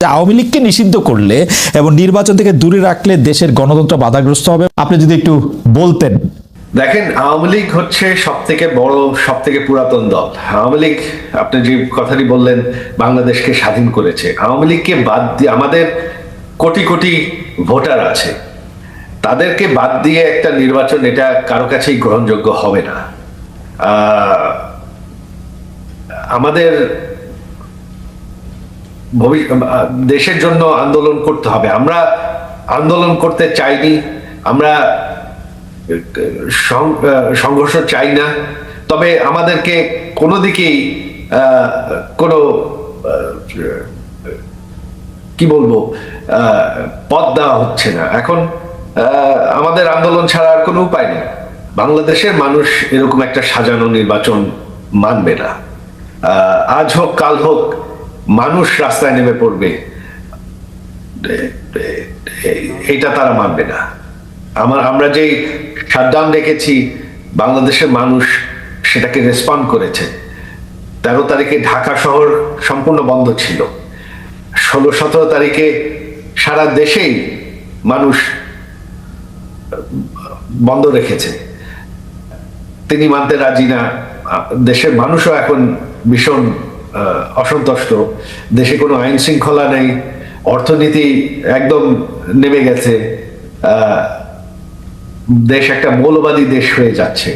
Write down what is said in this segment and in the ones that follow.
আওয়ামী লীগকে নিষিদ্ধ করলে এবং নির্বাচন থেকে দূরে রাখলে দেশের গণতন্ত্র বাধাগ্রস্ত হবে। আপনি যদি একটু বলতেন। দেখেন, আওয়ামী লীগ হচ্ছে সব থেকে বড়, সব থেকে পুরাতন দল। আওয়ামী লীগ, আপনি যে কথাটি বললেন, বাংলাদেশকে স্বাধীন করেছে। আওয়ামী লীগকে বাদ দিয়ে আমাদের কোটি কোটি ভোটার আছে, তাদেরকে বাদ দিয়ে একটা নির্বাচন, এটা কারো কাছেই গ্রহণযোগ্য হবে না। আমাদের দেশের জন্য আন্দোলন করতে হবে। আমরা আন্দোলন করতে চাইনি, আমরা সংঘর্ষ চাই না, তবে আমাদেরকে কোনো দিকেই কোনো কি বলবো পথ দেওয়া হচ্ছে না। এখন আমাদের আন্দোলন ছাড়া আর কোনো উপায় নেই। বাংলাদেশের মানুষ এরকম একটা সাজানো নির্বাচন মানবে না। আজ হোক কাল হোক মানুষ রাস্তায় নেমে পড়বে, এটা তারা মানবে না। আমরা যেই শাটডাউন দেখেছি, বাংলাদেশের মানুষ সেটাকে রেসপন্ড করেছে। 13 তারিখে ঢাকা শহর সম্পূর্ণ বন্ধ ছিল, 16-17 তারিখে সারা দেশেই মানুষ বন্ধ রেখেছে। তিনি মানতে রাজি না। দেশের মানুষও এখন ভীষণ অসন্তুষ্ট। দেশে কোনো আইন শৃঙ্খলা নেই, অর্থনীতি একদম নেমে গেছে, দেশ একটা মৌলবাদী দেশ হয়ে যাচ্ছে।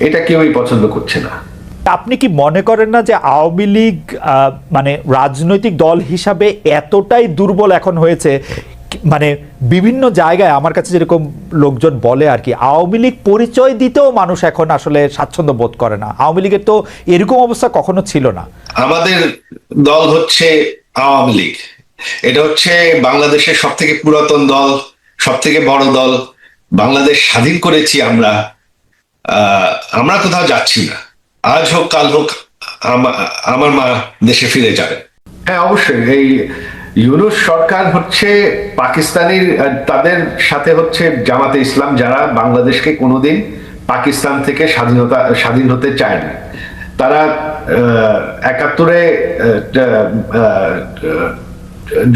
এটা কেউই পছন্দ করছে না। আপনি কি মনে করেন না যে আওয়ামী লীগ মানে রাজনৈতিক দল হিসাবে এতটাই দুর্বল এখন হয়েছে? মানে বিভিন্ন জায়গায় আমার কাছে যেরকম লোকজন বলে আর কি, আওয়ামী লীগ পরিচয় দিতেও মানুষ এখন আসলে স্বাচ্ছন্দ্য বোধ করে না। আওয়ামী লীগের তো এরকম অবস্থা কখনো ছিল না। আমাদের দল হচ্ছে আওয়ামী লীগ। এটা হচ্ছে বাংলাদেশের সব থেকে পুরাতন দল, সব থেকে বড় দল। বাংলাদেশ স্বাধীন করেছি আমরা। আমরা কোথাও যাচ্ছি না। আজ হোক কাল হোক আমার মা দেশে ফিরে যাবে। হ্যাঁ, অবশ্যই। এই ইউনূস সরকার হচ্ছে পাকিস্তানি, তাদের সাথে হচ্ছে জামাতে ইসলাম, যারা বাংলাদেশকে কোনোদিন পাকিস্তান থেকে স্বাধীন হতে চায়নি। তারা 71-এ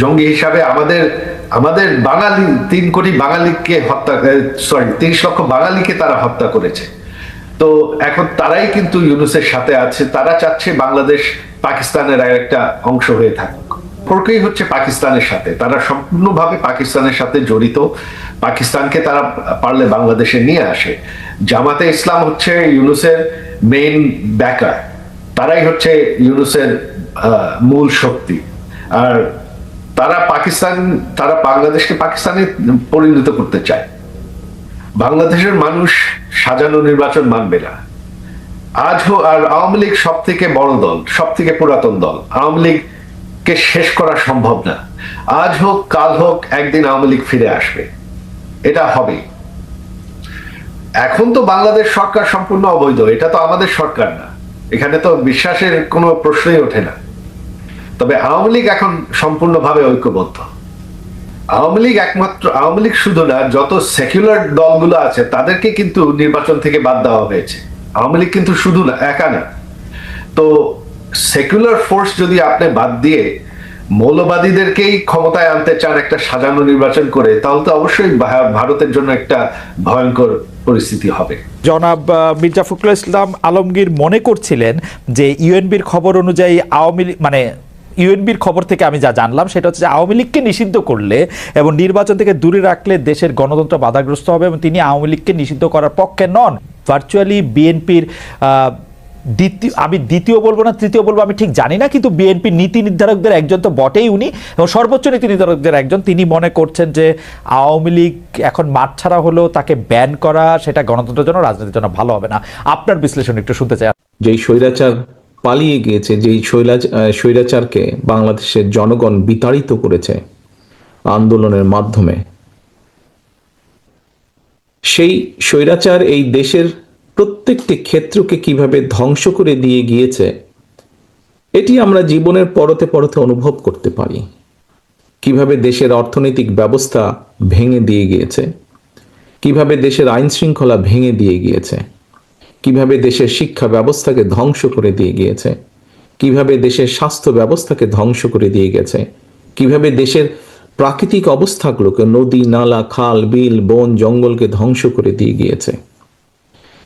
জঙ্গি হিসাবে আমাদের বাঙালি 3 কোটি বাঙালিকে হত্যা, 30 লক্ষ বাঙালিকে তারা হত্যা করেছে। তো এখন তারাই কিন্তু ইউনূসের সাথে আছে। তারা চাচ্ছে বাংলাদেশ পাকিস্তানের একটা অংশ হয়ে থাকুক। সম্পর্কই হচ্ছে পাকিস্তানের সাথে, তারা সম্পূর্ণভাবে পাকিস্তানের সাথে জড়িত। পাকিস্তানকে তারা পারলে বাংলাদেশে নিয়ে আসে। জামাতে ইসলাম হচ্ছে ইউনূসের মেইন ব্যাকার, তারাই হচ্ছে ইউনূসের মূল শক্তি। আর তারা বাংলাদেশকে পাকিস্তানে পরিণত করতে চায়। বাংলাদেশের মানুষ সাজানো নির্বাচন মানবে না। আর আওয়ামী লীগ সব থেকে বড় দল, সব থেকে পুরাতন দল। আওয়ামী লীগকে শেষ করা সম্ভব না। আজ হোক কাল হোক একদিন আওয়ামী লীগ ফিরে আসবে, এটা হবে। এখন তো বাংলাদেশ সরকার সম্পূর্ণ অবৈধ, এটা তো আমাদের সরকার না, এখানে তো বিশ্বাসের কোনো প্রশ্নই ওঠে না। তবে আওয়ামী লীগ এখন সম্পূর্ণভাবে ঐক্যবদ্ধ। আওয়ামী লীগ শুধু না, যত সেকুলার দলগুলো আছে তাদেরকে কিন্তু নির্বাচন থেকে বাদ দেওয়া হয়েছে। আওয়ামী লীগ কিন্তু শুধু না, একা না। তো সেকুলার ফোর্স যদি আপনি বাদ দিয়ে মৌলবাদীদেরকেই ক্ষমতায় আনতে চান একটা সাজানো নির্বাচন করে, তাহলে তো অবশ্যই ভারতের জন্য একটা ভয়ঙ্কর পরিস্থিতি হবে। জনাব মির্জা ফখরুল ইসলাম আলমগীর মনে করছিলেন যে ইউএনবির খবর অনুযায়ী ইউএনবির খবর থেকে আমি যা জানলাম সেটা হচ্ছে যে আওয়ামী লীগকে নিষিদ্ধ করলে এবং নির্বাচন থেকে দূরে রাখলে দেশের গণতন্ত্র বাধাগ্রস্ত হবে, এবং তিনি আওয়ামী লীগকে নিষিদ্ধ করার পক্ষে নন। ভার্চুয়ালি বিএনপির আমি দ্বিতীয় বলবো না তৃতীয় বলবো আমি ঠিক জানি না, কিন্তু বিএনপির নীতি নির্ধারকদের একজন তো বটেই উনি, এবং সর্বোচ্চ নীতি নির্ধারকদের একজন। তিনি মনে করছেন যে আওয়ামী লীগ এখন মাঠ ছাড়া হলেও তাকে ব্যান করা সেটা গণতন্ত্রের জন্য, রাজনীতির জন্য ভালো হবে না। আপনার বিশ্লেষণ একটু শুনতে চাই। যেই স্বৈরাচার পালিয়ে গিয়েছে, যেই স্বৈরাচারকে বাংলাদেশের জনগণ বিতাড়িত করেছে আন্দোলনের মাধ্যমে, সেই স্বৈরাচার এই দেশের প্রত্যেকটি ক্ষেত্রকে কিভাবে ধ্বংস করে দিয়ে গিয়েছে এটি আমরা জীবনের পরতে পরতে অনুভব করতে পারি। কিভাবে দেশের অর্থনৈতিক ব্যবস্থা ভেঙে দিয়ে গিয়েছে, কিভাবে দেশের আইন শৃঙ্খলা ভেঙে দিয়ে গিয়েছে, কিভাবে দেশের শিক্ষা ব্যবস্থাকে ধ্বংস করে দিয়ে গিয়েছে, কিভাবে দেশের স্বাস্থ্য ব্যবস্থাকে ধ্বংস করে দিয়ে গেছে, কিভাবে দেশের প্রাকৃতিক অবস্থাগুলোকে, নদী, নালা, খাল, বিল, বন, জঙ্গলকে ধ্বংস করে দিয়ে গিয়েছে,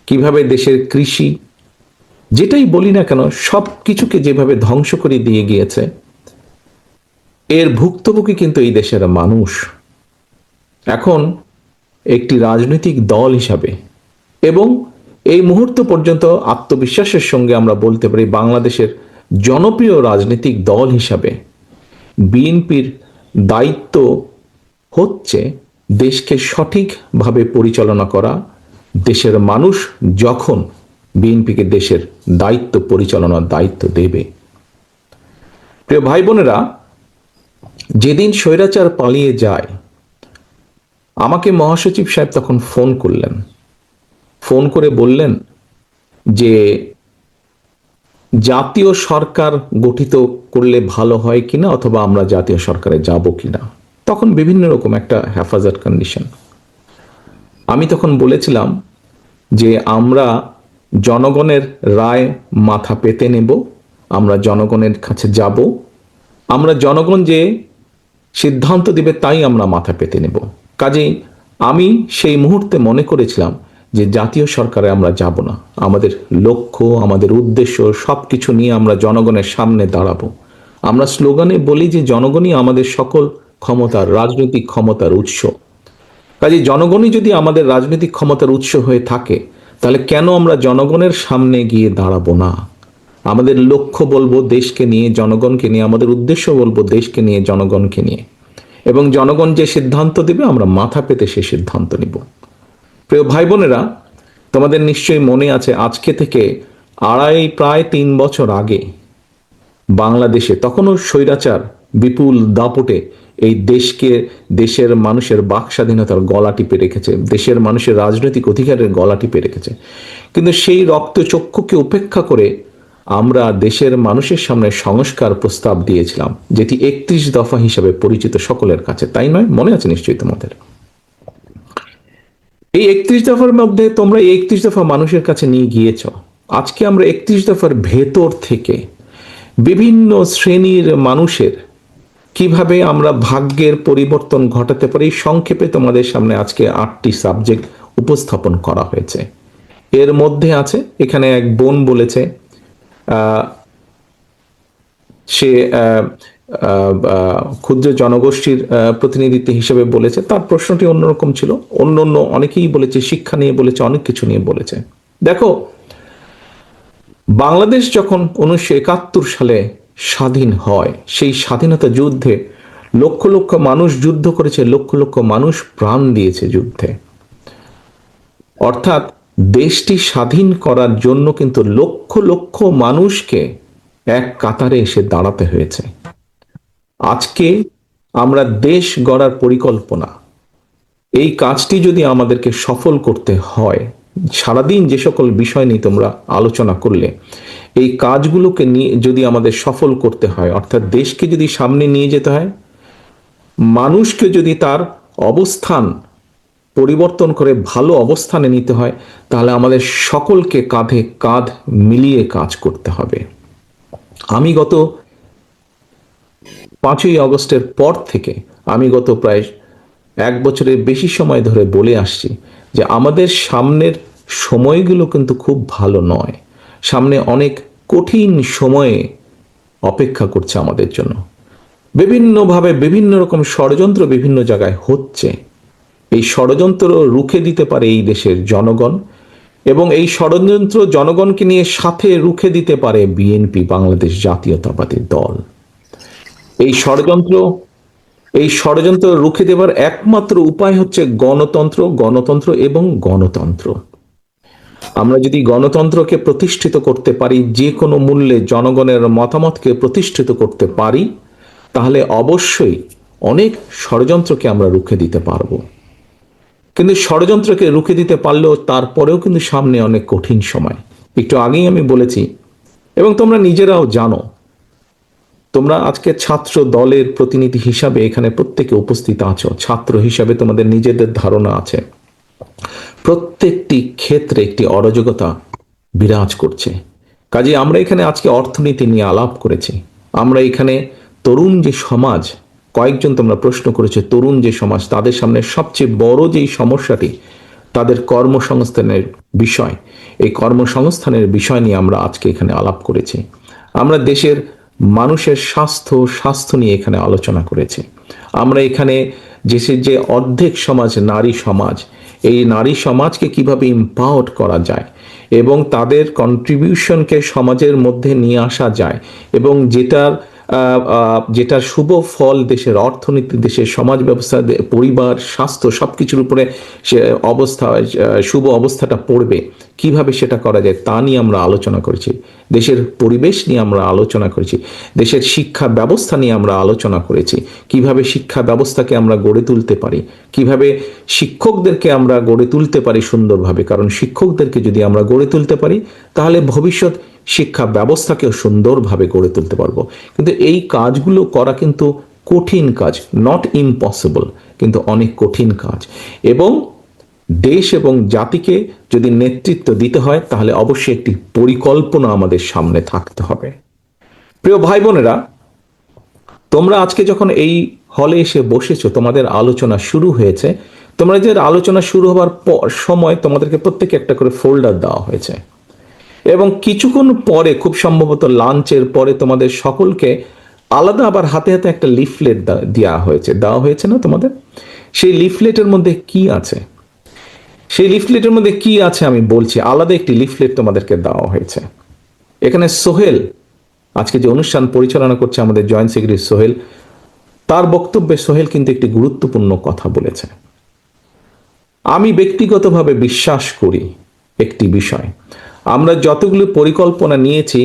কিভাবে দেশের কৃষি, যেটাই বলি না কেন, সব কিছুকে যেভাবে ধ্বংস করে দিয়ে গিয়েছে, এর ভুক্তভোগী কিন্তু এই দেশের মানুষ। এখন একটি রাজনৈতিক দল হিসাবে এবং এই মুহূর্ত পর্যন্ত আত্মবিশ্বাসের সঙ্গে আমরা বলতে পারি বাংলাদেশের জনপ্রিয় রাজনৈতিক দল হিসাবে বিএনপির দায়িত্ব হচ্ছে দেশকে সঠিকভাবে পরিচালনা করা। দেশের মানুষ যখন বিএনপিকে দেশের দায়িত্ব পরিচালনার দায়িত্ব দেবে, প্রিয় ভাই বোনেরা, যেদিন স্বৈরাচার পালিয়ে যায়, আমাকে মহাসচিব সাহেব তখন ফোন করলেন, ফোন করে বললেন যে জাতীয় সরকার গঠিত করলে ভালো হয় কিনা, অথবা আমরা জাতীয় সরকারে যাব কিনা। তখন বিভিন্ন রকম একটা হেফাজত কন্ডিশন। আমি তখন বলেছিলাম যে আমরা জনগণের রায় মাথা পেতে নেব, আমরা জনগণের কাছে যাব, আমরা জনগণ যে সিদ্ধান্ত দিবে তাই আমরা মাথা পেতে নেব। কাজেই আমি সেই মুহূর্তে মনে করেছিলাম যে জাতীয় সরকারে আমরা যাব না, আমাদের লক্ষ্য, আমাদের উদ্দেশ্য সবকিছু নিয়ে আমরা জনগণের সামনে দাঁড়াবো। আমরা স্লোগানে বলি যে জনগণই আমাদের সকল ক্ষমতার, রাজনৈতিক ক্ষমতার উৎস। কাজে জনগণই যদি আমাদের রাজনৈতিক ক্ষমতার উৎস হয়ে থাকে, তাহলে কেন আমরা জনগণের সামনে গিয়ে দাঁড়াবো না? আমাদের লক্ষ্য বলবো দেশকে নিয়ে, জনগণকে নিয়ে, আমাদের উদ্দেশ্য বলবো দেশকে নিয়ে, জনগণকে নিয়ে, এবং জনগণ যে সিদ্ধান্ত দেবে আমরা মাথা পেতে সে সিদ্ধান্ত নিব। প্রিয় ভাই বোনেরা, তোমাদের নিশ্চয়ই মনে আছে আজকে থেকে প্রায় 3 বছর আগে বাংলাদেশে তখনও স্বৈরাচার বিপুল দাপটে এই দেশকে, দেশের মানুষের বাক স্বাধীনতার গলা টিপে রেখেছে, দেশের মানুষের রাজনৈতিক অধিকারের গলা টিপে রেখেছে। কিন্তু সেই রক্তচক্ষুকে উপেক্ষা করে আমরা দেশের মানুষের সামনে সংস্কার প্রস্তাব দিয়েছিলাম, যেটি 31 দফা হিসাবে পরিচিত সকলের কাছে, তাই নয়? মনে আছে নিশ্চয়ই তোমাদের। এই 31 দফার মধ্যে তোমরা এই 31 দফা মানুষের কাছে নিয়ে গিয়েছ। আজকে আমরা 31 দফার ভেতর থেকে বিভিন্ন শ্রেণীর মানুষের কিভাবে আমরা ভাগ্যের পরিবর্তন ঘটাতে পারি, সংক্ষেপে তোমাদের সামনে আজকে 8টি সাবজেক্ট উপস্থাপন করা হয়েছে। এর মধ্যে আছে, এখানে এক বোন বলেছে সে ক্ষুদ্র জনগোষ্ঠীর প্রতিনিধিত্ব হিসেবে বলেছে, তার প্রশ্নটি অন্যরকম ছিল। অন্য অনেকেই বলেছে, শিক্ষা নিয়ে বলেছে, অনেক কিছু নিয়ে বলেছে। দেখো, বাংলাদেশ যখন 1971 সালে স্বাধীন হয়, সেই স্বাধীনতা যুদ্ধে লক্ষ লক্ষ মানুষ যুদ্ধ করেছে, লক্ষ লক্ষ মানুষ প্রাণ দিয়েছে যুদ্ধে। অর্থাৎ দেশটি স্বাধীন করার জন্য কিন্তু লক্ষ লক্ষ মানুষকে এক কাতারে এসে দাঁড়াতে হয়েছে। আজকে আমরা দেশ গড়ার পরিকল্পনা, এই কাজটি যদি আমাদেরকে সফল করতে হয়, সারাদিন যে সকল বিষয় নিয়ে তোমরা আলোচনা করলে, এই কাজগুলোকে নিয়ে যদি আমাদের সফল করতে হয়, অর্থাৎ দেশকে যদি সামনে নিয়ে যেতে হয়, মানুষকে যদি তার অবস্থান পরিবর্তন করে ভালো অবস্থানে নিতে হয়, তাহলে আমাদের সকলকে কাঁধে কাঁধ মিলিয়ে কাজ করতে হবে। আমি গত 5ই আগস্টের পর থেকে আমি গত প্রায় 1 বছরের বেশি সময় ধরে বলে আসছি যে আমাদের সামনের সময়গুলো কিন্তু খুব ভালো নয়। সামনে অনেক কঠিন সময়ে অপেক্ষা করছে আমাদের জন্য। বিভিন্নভাবে বিভিন্ন রকম ষড়যন্ত্র বিভিন্ন জায়গায় হচ্ছে। এই ষড়যন্ত্র রুখে দিতে পারে এই দেশের জনগণ, এবং এই ষড়যন্ত্র জনগণকে নিয়ে সাথে রুখে দিতে পারে বিএনপি, বাংলাদেশ জাতীয়তাবাদী দল। এই ষড়যন্ত্র রুখে দেবার একমাত্র উপায় হচ্ছে গণতন্ত্র, গণতন্ত্র এবং গণতন্ত্র। আমরা যদি গণতন্ত্রকে প্রতিষ্ঠিত করতে পারি, যে কোনো মূল্যে জনগণের মতামতকে প্রতিষ্ঠিত করতে পারি, তাহলে অবশ্যই অনেক ষড়যন্ত্রকে আমরা রুখে দিতে পারবো। কিন্তু ষড়যন্ত্রকে রুখে দিতে পারলেও তারপরেও কিন্তু সামনে অনেক কঠিন সময়। একটু আগেই আমি বলেছি, এবং তোমরা নিজেরাও জানো, তোমরা আজকে ছাত্র দলের প্রতিনিধি হিসাবে এখানে প্রত্যেকে উপস্থিত আছো, ছাত্র হিসাবে তোমাদের নিজেদের ধারণা আছে। প্রত্যেকটি ক্ষেত্রে একটি অরাজকতা বিরাজ করছে। কাজে আমরা এখানে আজকে অর্থনীতি নিয়ে আলাপ করেছি, আমরা এখানে তরুণ যে সমাজ, কয়েকজন তোমরা প্রশ্ন করেছো, তরুণ যে সমাজ, তাদের সামনে সবচেয়ে বড় যেই সমস্যাটি তাদের কর্মসংস্থানের বিষয়, এই কর্মসংস্থানের বিষয় নিয়ে আমরা আজকে এখানে আলাপ করেছি। আমরা দেশের মানুষের স্বাস্থ্য নিয়ে এখানে আলোচনা করেছি। আমরা এখানে দেশের যে অর্ধেক সমাজ নারী সমাজ, এই নারী সমাজকে কিভাবে ইম্পাওয়ার করা যায় এবং তাদের কন্ট্রিবিউশনকে সমাজের মধ্যে নিয়ে আসা যায়, এবং যেটার শুভ ফল দেশের অর্থনীতি, দেশের সমাজ ব্যবস্থা, পরিবার, স্বাস্থ্য সবকিছুর উপরে সে শুভ অবস্থাটা পড়বে, কিভাবে সেটা করা যায় তা নিয়ে আমরা আলোচনা করেছি। দেশের পরিবেশ নিয়ে আমরা আলোচনা করেছি। দেশের শিক্ষা ব্যবস্থা নিয়ে আমরা আলোচনা করেছি। কিভাবে শিক্ষা ব্যবস্থাকে আমরা গড়ে তুলতে পারি, কিভাবে শিক্ষকদেরকে আমরা গড়ে তুলতে পারি সুন্দরভাবে, কারণ শিক্ষকদেরকে যদি আমরা গড়ে তুলতে পারি তাহলে ভবিষ্যৎ শিক্ষা ব্যবস্থাকেও সুন্দরভাবে গড়ে তুলতে পারবো। কিন্তু এই কাজগুলো করা কিন্তু কঠিন কাজ, নট ইম্পসিবল, কিন্তু অনেক কঠিন কাজ। এবং দেশ এবং জাতিকে যদি নেতৃত্ব দিতে হয় তাহলে অবশ্যই একটি পরিকল্পনা আমাদের সামনে থাকতে হবে। প্রিয় ভাই বোনেরা, তোমরা আজকে যখন এই হলে এসে বসেছো, তোমাদের আলোচনা শুরু হয়েছে, তোমরা যে আলোচনা শুরু হবার সময় তোমাদেরকে প্রত্যেকে একটা করে ফোল্ডার দেওয়া হয়েছে, এবং কিছুক্ষণ পরে, খুব সম্ভবত লাঞ্চের পরে, তোমাদের সকলকে আলাদা আবার হাতে হাতে একটা লিফলেট দেওয়া হয়েছে না তোমাদের? সেই লিফলেটের মধ্যে কি আছে? সেই লিফলেটের মধ্যে কি আছে আমি বলছি। আলাদা একটি লিফলেট তোমাদেরকে দেওয়া হয়েছে। এখানে সোহেল, আজকে যে অনুষ্ঠান পরিচালনা করছে আমাদের জয়েন্ট সেক্রেটারি সোহেল, তার বক্তব্যে সোহেল কিন্তু একটি গুরুত্বপূর্ণ কথা বলেছে। আমি ব্যক্তিগতভাবে বিশ্বাস করি একটি বিষয়, আমরা যতগুলো পরিকল্পনা নিয়েছি,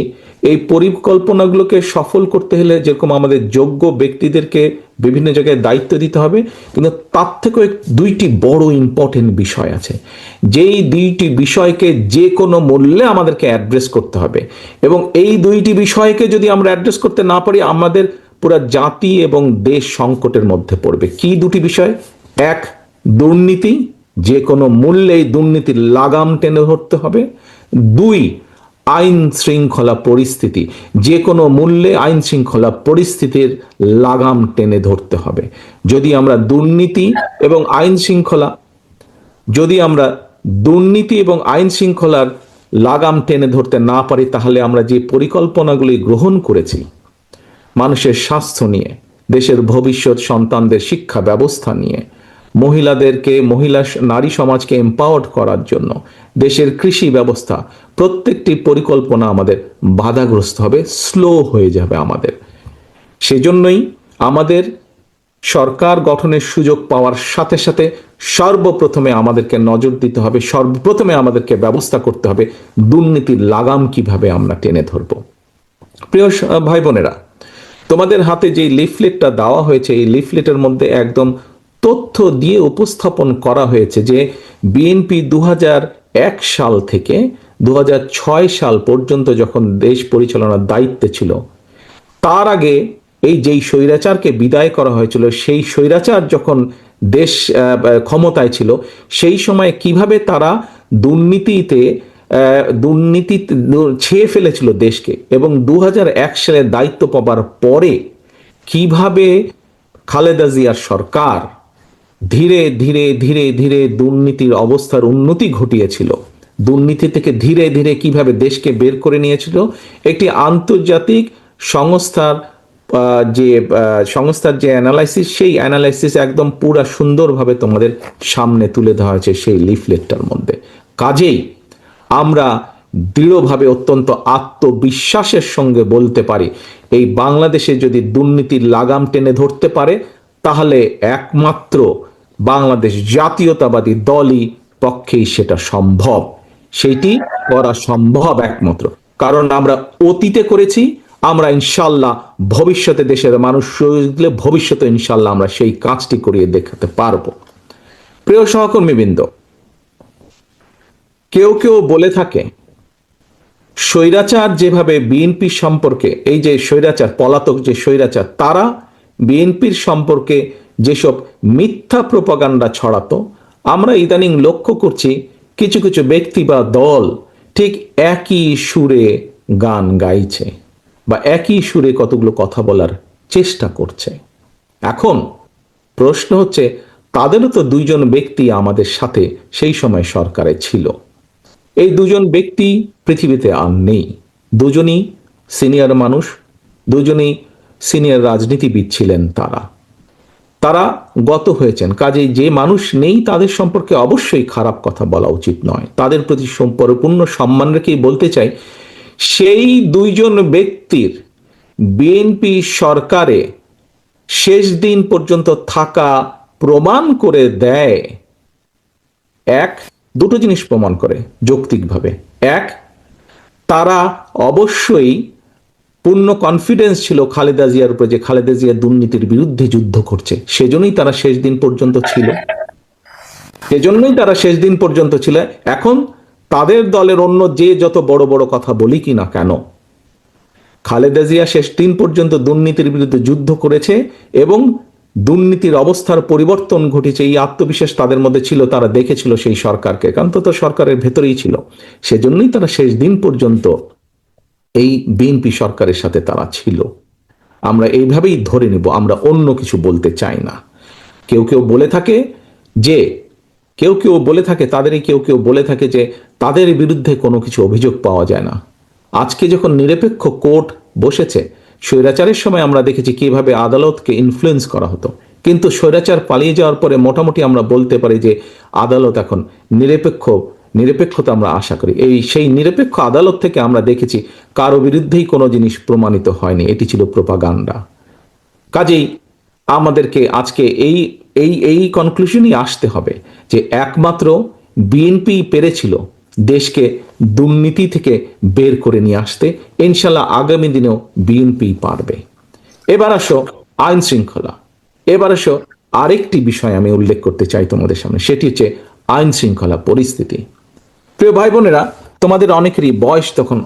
এই পরিকল্পনাগুলোকে সফল করতে হলে যেরকম আমাদের যোগ্য ব্যক্তিদেরকে বিভিন্ন জায়গায় দায়িত্ব দিতে হবে, কিন্তু তার থেকেও দুইটি বড় ইম্পর্টেন্ট বিষয় আছে, যেই দুইটি বিষয়কে যে কোনো মূল্যে আমাদেরকে অ্যাড্রেস করতে হবে। এবং এই দুইটি বিষয়কে যদি আমরা অ্যাড্রেস করতে না পারি, আমাদের পুরো জাতি এবং দেশ সংকটের মধ্যে পড়বে। কি দুটি বিষয়? এক, দুর্নীতি, যে কোনো মূল্যে দুর্নীতির লাগাম টেনে ধরতে হবে। দুই, আইন শৃঙ্খলা পরিস্থিতি, যে কোনো মূল্যে আইন শৃঙ্খলা পরিস্থিতির লাগাম টেনে ধরতে হবে। যদি আমরা দুর্নীতি এবং আইন শৃঙ্খলার লাগাম টেনে ধরতে না পারি, তাহলে আমরা যে পরিকল্পনাগুলি গ্রহণ করেছি মানুষের স্বাস্থ্য নিয়ে, দেশের ভবিষ্যৎ সন্তানদের শিক্ষা ব্যবস্থা নিয়ে, নারী সমাজকে এম্পাওয়ার্ড করার জন্য, দেশের কৃষি ব্যবস্থা, প্রত্যেকটি পরিকল্পনা আমাদের বাধাগ্রস্ত হবে, স্লো হয়ে যাবে আমাদের। সেজন্যই আমাদের সরকার গঠনের সুযোগ পাওয়ার সাথে সাথে সর্বপ্রথমে আমাদেরকে নজর দিতে হবে, সর্বপ্রথমে আমাদেরকে ব্যবস্থা করতে হবে দুর্নীতির লাগাম কিভাবে আমরা টেনে ধরব। প্রিয় ভাই বোনেরা, তোমাদের হাতে যে লিফলেটটা দেওয়া হয়েছে, এই লিফলেটের মধ্যে একদম তথ্য দিয়ে উপস্থাপন করা হয়েছে যে বিএনপি 2001 সাল থেকে 2006 সাল পর্যন্ত যখন দেশ পরিচালনার দায়িত্বে ছিল, তার আগে এই যেই স্বৈরাচারকে বিদায় করা হয়েছিল, সেই স্বৈরাচার যখন দেশ ক্ষমতায় ছিল, সেই সময় কিভাবে তারা দুর্নীতি ছেয়ে ফেলেছিল দেশকে, এবং 2001 সালে দায়িত্ব পাবার পরে কিভাবে খালেদা জিয়ার সরকার ধীরে ধীরে ধীরে ধীরে দুর্নীতির অবস্থার উন্নতি ঘটিয়েছিল, দুর্নীতি থেকে ধীরে ধীরে কিভাবে দেশকে বের করে নিয়েছিল, একটি আন্তর্জাতিক সংস্থার যে অ্যানালাইসিস, সেই অ্যানালাইসিস একদম পুরা সুন্দরভাবে তোমাদের সামনে তুলে দেওয়া হয়েছে সেই লিফলেটটার মধ্যে। কাজেই আমরা দৃঢ়ভাবে, অত্যন্ত আত্মবিশ্বাসের সঙ্গে বলতে পারি, এই বাংলাদেশে যদি দুর্নীতির লাগাম টেনে ধরতে পারে, তাহলে একমাত্র বাংলাদেশ জাতীয়তাবাদী দলই পক্ষেই সেটা সম্ভব। সেটি করা সম্ভব একমাত্র কারণ আমরা অতীতে করেছি, আমরা ইনশাল্লাহ ভবিষ্যতে দেশের মানুষ দিলে ভবিষ্যতে ইনশাল্লাহ আমরা সেই কাজটি করিয়ে দেখাতে পারবো। প্রিয় সহকর্মীবৃন্দ, কেউ কেউ বলে থাকে স্বৈরাচার যেভাবে বিএনপি সম্পর্কে, এই যে স্বৈরাচার, পলাতক যে স্বৈরাচার, তারা বিএনপির সম্পর্কে যেসব মিথ্যা প্রোপাগান্ডা ছড়াতো, আমরা ইদানিং লক্ষ্য করছি কিছু কিছু ব্যক্তি বা দল ঠিক একই সুরে গান গাইছে বা একই সুরে কতগুলো কথা বলার চেষ্টা করছে। এখন প্রশ্ন হচ্ছে, তাদেরও তো দুইজন ব্যক্তি আমাদের সাথে সেই সময় সরকারে ছিল। এই দুজন ব্যক্তি পৃথিবীতে আর নেই। দুজনই সিনিয়র মানুষ, দুজনই সিনিয়র রাজনীতিবিদ ছিলেন। তারা গত হয়েছেন। কাজেই যে মানুষ নেই তাদের সম্পর্কে অবশ্যই খারাপ কথা বলা উচিত নয়। তাদের প্রতি পরিপূর্ণ সম্মান রেখেই বলতে চাই, সেই দুইজন ব্যক্তির বিএনপি সরকারে শেষ দিন পর্যন্ত থাকা প্রমাণ করে দেয়, দুটো জিনিস প্রমাণ করে যৌক্তিকভাবে। তারা অবশ্যই পূর্ণ কনফিডেন্স ছিল খালেদা জিয়ার উপরে যে খালেদা জিয়া দুর্নীতির বিরুদ্ধে যুদ্ধ করছে, সেজন্যই তারা শেষ দিন পর্যন্ত ছিল। এখন তাদের দলের অন্য যে যত বড় বড় কথা বলি কিনা কেন, খালেদা জিয়া শেষ দিন পর্যন্ত দুর্নীতির বিরুদ্ধে যুদ্ধ করেছে এবং দুর্নীতির অবস্থার পরিবর্তন ঘটেছে, এই আত্মবিশ্বাস তাদের মধ্যে ছিল। তারা দেখেছিল সেই সরকারকে, কারণ তো সরকারের ভেতরেই ছিল। সেজন্যই তারা শেষ দিন পর্যন্ত এই বিএনপি সরকারের সাথে তারা ছিল। আমরা এইভাবেই ধরে নিব, আমরা অন্য কিছু বলতে চাই না। কেউ কেউ বলে থাকে যে তাদের বিরুদ্ধে কোনো কিছু অভিযোগ পাওয়া যায় না। আজকে যখন নিরপেক্ষ কোর্ট বসেছে, স্বৈরাচারের সময় আমরা দেখেছি কিভাবে আদালতকে ইনফ্লুয়েন্স করা হতো, কিন্তু স্বৈরাচার পালিয়ে যাওয়ার পরে মোটামুটি আমরা বলতে পারি যে আদালত এখন নিরপেক্ষতা আমরা আশা করি। সেই নিরপেক্ষ আদালত থেকে আমরা দেখেছি কারো বিরুদ্ধেই কোনো জিনিস প্রমাণিত হয়নি, এটি ছিল প্রোপাগান্ডা। কাজেই আমাদেরকে আজকে এই কনক্লুশনই আসতে হবে যে একমাত্র বিএনপি পেরেছিল দেশকে দুর্নীতি থেকে বের করে নিয়ে আসতে। ইনশাল্লাহ আগামী দিনেও বিএনপি পারবে। এবার আসো আইন শৃঙ্খলা। এবার আসো আরেকটি বিষয় আমি উল্লেখ করতে চাই তোমাদের সামনে, সেটি হচ্ছে আইন শৃঙ্খলা পরিস্থিতি। প্রিয় ভাই বোনেরা, তোমাদের অনেকেরই বয়স তখন